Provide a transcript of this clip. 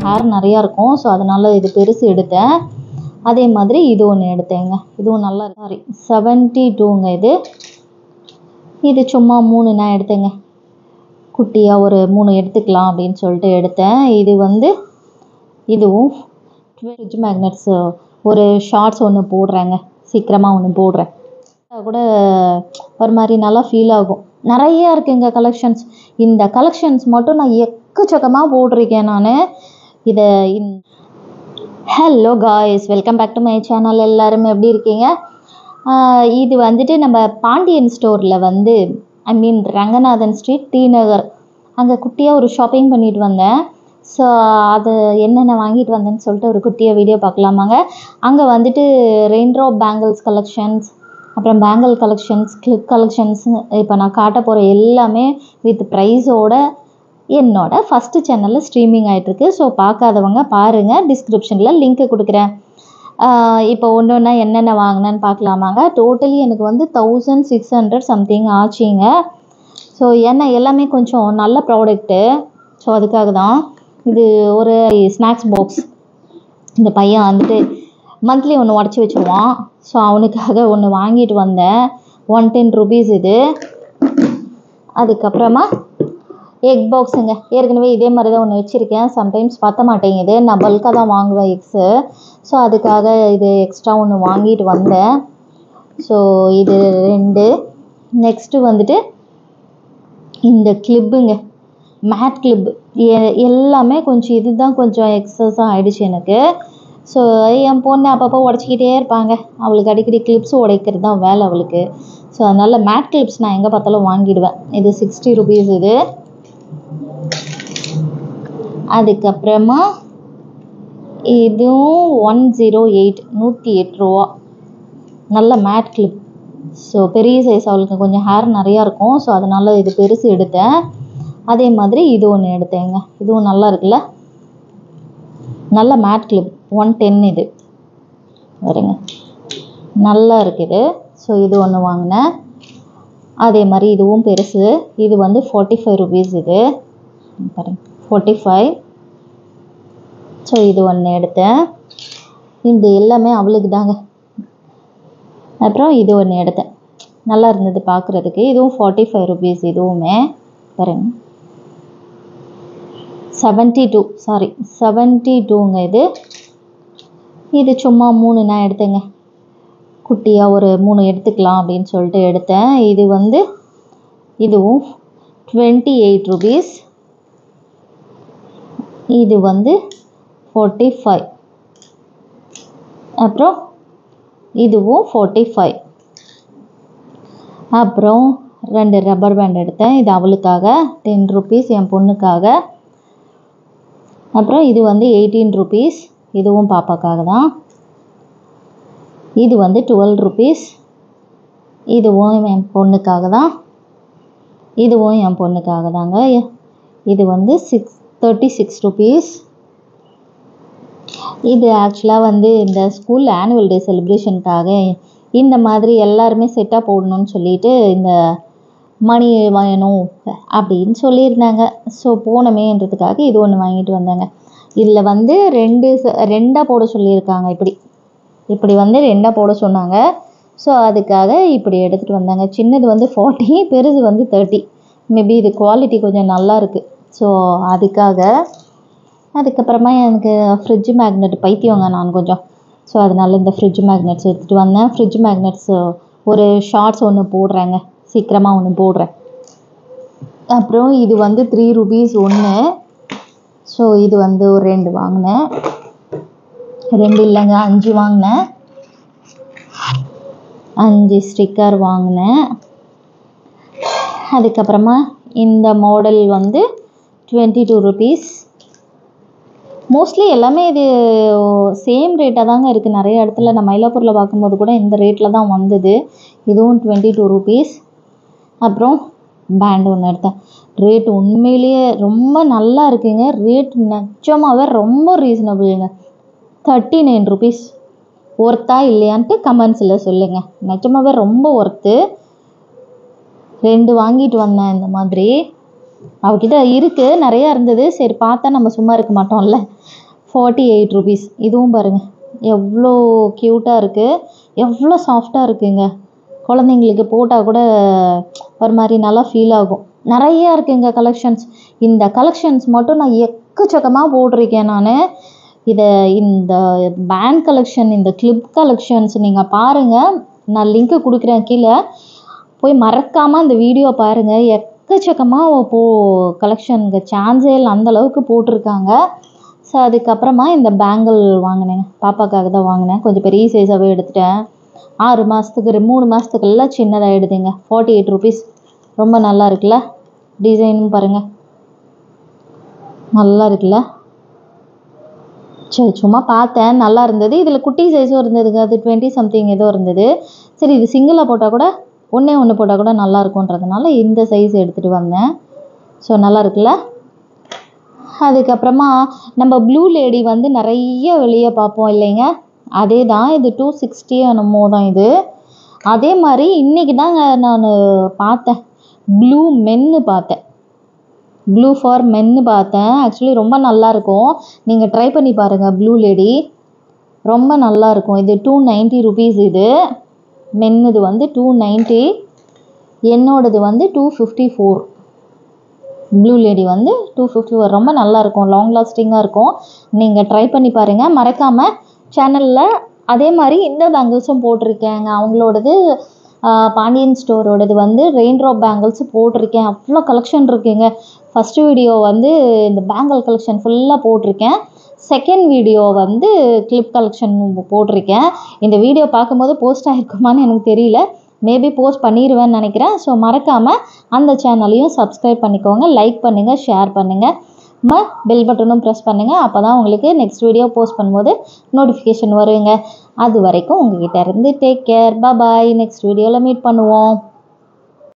Hair நிறையா இருக்கும். So அதனால் இது பெருசு எடுத்தேன். அதே மாதிரி இது ஒன்று எடுத்தேங்க. இதுவும் நல்லா சாரி 72ங்க இது சும்மா 3 நான் எடுத்தேங்க. குட்டியாக ஒரு 3 எடுத்துக்கலாம் அப்படின்னு சொல்லிட்டு எடுத்தேன். இதுவும் ஃப்ரிட்ஜ் மேக்னெட்ஸ் ஒரு ஷார்ட்ஸ் ஒன்று போடுறேங்க. சீக்கிரமாக ஒன்று போடுறேன். கூட ஒரு மாதிரி நல்லா ஃபீல் ஆகும். நிறையா இருக்குங்க கலெக்ஷன்ஸ். இந்த கலெக்ஷன்ஸ் மட்டும் நான் எக்கச்சக்கமாக போட்டிருக்கேன் நான். இதை hello guys, welcome back to my channel. எல்லாருமே எப்படி இருக்கீங்க? இது வந்துட்டு நம்ம பாண்டியன் ஸ்டோரில் ரங்கநாதன் ஸ்ட்ரீட், டி நகர், அங்கே குட்டியாக ஒரு ஷாப்பிங் பண்ணிட்டு வந்தேன். ஸோ அது என்னென்ன வாங்கிட்டு வந்தேன்னு சொல்லிட்டு ஒரு குட்டியாக வீடியோ பார்க்கலாமாங்க. அங்கே ரெயின்ட்ராப் பேங்கிள்ஸ் கலெக்ஷன்ஸ், அப்புறம் பேங்கிள் கலெக்ஷன்ஸ், கிளிப் கலெக்ஷன்ஸ், இப்போ நான் காட்ட போகிற எல்லாமே வித் ப்ரைஸோட என்னோட ஃபஸ்ட்டு சேனலில் ஸ்ட்ரீமிங் ஆகிட்டுருக்கு. ஸோ பார்க்காதவங்க பாருங்கள், டிஸ்கிரிப்ஷனில் லிங்க்கு கொடுக்குறேன். இப்போ ஒன்று ஒன்றா என்னென்ன வாங்கினேன்னு பார்க்கலாமாங்க. டோட்டலி எனக்கு 1600 சம்திங் ஆச்சுங்க. ஸோ ஏன்னா எல்லாமே கொஞ்சம் நல்ல ப்ராடக்ட்டு. ஸோ அதுக்காக தான். இது ஒரு ஸ்நாக்ஸ் பாக்ஸ். இந்த பையன் மந்த்லி ஒன்று உடச்சி வச்சுருவான். ஸோ அவனுக்காக ஒன்று வாங்கிட்டு வந்தேன். 110 rupees இது. அதுக்கப்புறமா எக் பாக்ஸுங்க. ஏற்கனவே இதே மாதிரி தான் ஒன்று வச்சுருக்கேன். சம்டைம்ஸ் பற்ற மாட்டேங்குது. நான் பல்காக தான் வாங்குவேன் எக்ஸு. ஸோ அதுக்காக இது எக்ஸ்ட்ரா ஒன்று வாங்கிட்டு வந்தேன். ஸோ இது 2. நெக்ஸ்ட்டு இந்த கிளிப்புங்க, மேட் கிளிப்பு. எல்லாமே கொஞ்சம் இதுதான் கொஞ்சம் எக்ஸஸாக ஆகிடுச்சு எனக்கு. ஸோ என் பொண்ணு அப்பப்போ உடச்சிக்கிட்டே இருப்பாங்க. அவளுக்கு அடிக்கடி கிளிப்ஸ் உடைக்கிறது தான் வேலை அவளுக்கு. ஸோ அதனால் மேட் கிளிப்ஸ் நான் எங்கே பார்த்தாலும் வாங்கிடுவேன். இது 60 rupees இது. அதுக்கப்புறமா இதுவும் 108 ரூபா. நல்ல மேட் கிளிப். ஸோ பெரிய சைஸ், அவளுக்கு கொஞ்சம் ஹேர் நிறையா இருக்கும். ஸோ அதனால் இது பெருசு எடுத்தேன். அதே மாதிரி இது ஒன்று எடுத்தேங்க. இதுவும் நல்லா இருக்குல்ல, நல்ல மேட் கிளிப். 110 இது வருங்க, நல்லா இருக்குது. ஸோ இது ஒன்று வாங்கினேன். அதே மாதிரி இதுவும் பெருசு. இது 45 rupees இது பாருங்க, 45. ஸோ இது ஒன்று எடுத்தேன். இது எல்லாமே அவளுக்கு தாங்க. அப்புறம் இது ஒன்று எடுத்தேன், நல்லா இருந்தது பார்க்குறதுக்கு. இதுவும் 45 rupees. இதுவுமே பாருங்க 72ங்க இது சும்மா 3 நான் எடுத்தேங்க. குட்டியாக ஒரு 3 எடுத்துக்கலாம் அப்படின்னு சொல்லிட்டு எடுத்தேன். இதுவும் 28 rupees. இது 45. அப்புறம் இதுவும் 45. அப்புறம் 2 ரப்பர் பேண்ட் எடுத்தேன். இது அவளுக்காக 10 rupees, என் பொண்ணுக்காக. அப்புறம் இது 18 rupees. இதுவும் பாப்பாக்காக தான். இது 12 rupees. இதுவும் என் பொண்ணுக்காக தான். இதுவும் என் பொண்ணுக்காக தாங்க. இது 36 rupees. இது ஆக்சுவலாக இந்த ஸ்கூல் ஆனுவல் டே செலிப்ரேஷனுக்காக இந்த மாதிரி எல்லாருமே செட்டாக போடணும்னு சொல்லிட்டு இந்த மணி வேணும் அப்படின்னு சொல்லியிருந்தாங்க. ஸோ போனமேன்றதுக்காக இது ஒன்று வாங்கிட்டு வந்தாங்க. இதில் 2 போட சொல்லியிருக்காங்க. இப்படி 2 போட சொன்னாங்க. ஸோ அதுக்காக இப்படி எடுத்துகிட்டு வந்தாங்க. சின்னது 40, பெருசு 30. மேபி இது குவாலிட்டி கொஞ்சம் நல்லா இருக்குது. ஸோ அதுக்காக. அதுக்கப்புறமா எனக்கு ஃப்ரிட்ஜ் மேக்னெட் பைத்தியங்க நான் கொஞ்சம். ஸோ அதனால் இந்த ஃப்ரிட்ஜ் மேக்னெட்ஸ் எடுத்துகிட்டு வந்தேன். ஃப்ரிட்ஜ் மேக்னெட்ஸ் ஒரு ஷார்ட்ஸ் ஒன்று போடுறேங்க. சீக்கிரமாக ஒன்று போடுறேன். அப்புறம் இது 3 rupees ஒன்று. ஸோ இது ஒரு 2 வாங்கினேன். 2 இல்லைங்க, 5 வாங்கினேன். 5 ஸ்டிக்கர் வாங்கினேன். அதுக்கப்புறமா இந்த மாடல் 22 rupees. மோஸ்ட்லி எல்லாமே இது சேம் ரேட்டாக தாங்க இருக்குது. நிறைய இடத்துல நான் மயிலாப்பூரில் பார்க்கும்போது கூட இந்த ரேட்டில் தான் வந்தது. இதுவும் 22 rupees. அப்புறம் பேண்ட் ஒன்று எடுத்தேன். ரேட் உண்மையிலேயே ரொம்ப நல்லா இருக்குங்க. ரேட் நிஜமாகவே ரொம்ப ரீசனபிளுங்க. 39 rupees. ஒர்த்தா இல்லையான்ட்டு கமெண்ட்ஸில் சொல்லுங்கள். நிஜமாகவே ரொம்ப ஒர்த்து. 2 வாங்கிட்டு வந்தேன் இந்த மாதிரி. அவகிட்ட இருக்குது, நிறையா இருந்தது. சரி பார்த்தா நம்ம சும்மா இருக்க மாட்டோம்ல. 48 ருபீஸ். இதுவும் பாருங்கள் எவ்வளோ க்யூட்டாக இருக்குது, எவ்வளோ சாஃப்டாக இருக்குங்க. குழந்தைங்களுக்கு போட்டால் கூட ஒரு மாதிரி நல்லா ஃபீல் ஆகும். நிறையா இருக்குங்க கலெக்ஷன்ஸ். இந்த கலெக்ஷன்ஸ் மட்டும் நான் எக்கச்சக்கமாக போட்டிருக்கேன் நான். இந்த பேண்ட் கலெக்ஷன், இந்த கிளிப் கலெக்ஷன்ஸ் நீங்கள் பாருங்கள். நான் லிங்க்கு கொடுக்குறேன் கீழே, போய் மறக்காமல் அந்த வீடியோ பாருங்கள். எக்கச்சக்கமாக கலெக்ஷனுங்க, சான்ஸே இல்லை, அந்தளவுக்கு போட்டிருக்காங்க. ஸோ அதுக்கப்புறமா இந்த பேங்கிள் வாங்கினேங்க, பாப்பாக்காக தான் வாங்கினேன். கொஞ்சம் பெரிய சைஸாகவே எடுத்துட்டேன். 6 மாதத்துக்கு 3 மாதத்துக்கெல்லாம் சின்னதாகிடுதுங்க. 48 ருபீஸ். ரொம்ப நல்லா இருக்குல்ல, டிசைனும் பாருங்கள் நல்லா இருக்குல்ல. சரி சும்மா பார்த்தேன், நல்லா இருந்தது. இதில் குட்டி சைஸும் இருந்ததுங்க, அது 20 சம்திங் ஏதோ இருந்தது. சரி இது சிங்கிளாக போட்டால் கூட ஒன்று போட்டால் கூட நல்லா இருக்குன்றதுனால இந்த சைஸ் எடுத்துகிட்டு வந்தேன். ஸோ நல்லா இருக்குல்ல. அதுக்கப்புறமா நம்ம ப்ளூ லேடி வந்து நிறைய வெளியே பார்ப்போம் இல்லைங்க, அதே தான். இது 260 என்னமோ தான் இது. அதே மாதிரி இன்றைக்கி தாங்க நான் பார்த்தேன், ப்ளூ மென்னு பார்த்தேன், ப்ளூ ஃபார் மென்னு பார்த்தேன். ஆக்சுவலி ரொம்ப நல்லாயிருக்கும், நீங்கள் ட்ரை பண்ணி பாருங்கள். ப்ளூ லேடி ரொம்ப நல்லாயிருக்கும். இது 290 ருபீஸ். இது மென்னுது வந்து 290, என்னோடது வந்து 254. ப்ளூ லேடி வந்து 254. ரொம்ப நல்லாயிருக்கும், லாங் லாஸ்டிங்காக இருக்கும். நீங்கள் ட்ரை பண்ணி பாருங்கள் மறக்காமல். சேனலில் அதே மாதிரி இந்த பேங்கிள்ஸும் போட்டிருக்கேங்க. அவங்களோடது பாண்டியன் ஸ்டோரோடது வந்து ரெயின் ட்ராப் பேங்கிள்ஸ் போட்டிருக்கேன். அவ்வளோ கலெக்ஷன் இருக்குங்க. ஃபஸ்ட்டு வீடியோ வந்து இந்த பேங்கிள் கலெக்ஷன் ஃபுல்லாக போட்டிருக்கேன். செகண்ட் வீடியோ வந்து கிளிப் கலெக்ஷன் போட்டிருக்கேன். இந்த வீடியோ பார்க்கும்போது போஸ்ட் ஆகிருக்குமான்னு எனக்கு தெரியல, மேபி போஸ்ட் பண்ணிடுவேன்னு நினைக்கிறேன். ஸோ மறக்காமல் அந்த சேனலையும் சப்ஸ்கிரைப் பண்ணிக்கோங்க, லைக் பண்ணுங்கள், ஷேர் பண்ணுங்கள், பெல் பட்டனும் ப்ரெஸ் பண்ணுங்கள். அப்போ தான் உங்களுக்கு நெக்ஸ்ட் வீடியோ போஸ்ட் பண்ணும்போது நோட்டிஃபிகேஷன் வருங்க. அது வரைக்கும் உங்ககிட்ட இருந்து டேக் கேர், பாய். நெக்ஸ்ட் வீடியோவில் மீட் பண்ணுவோம்.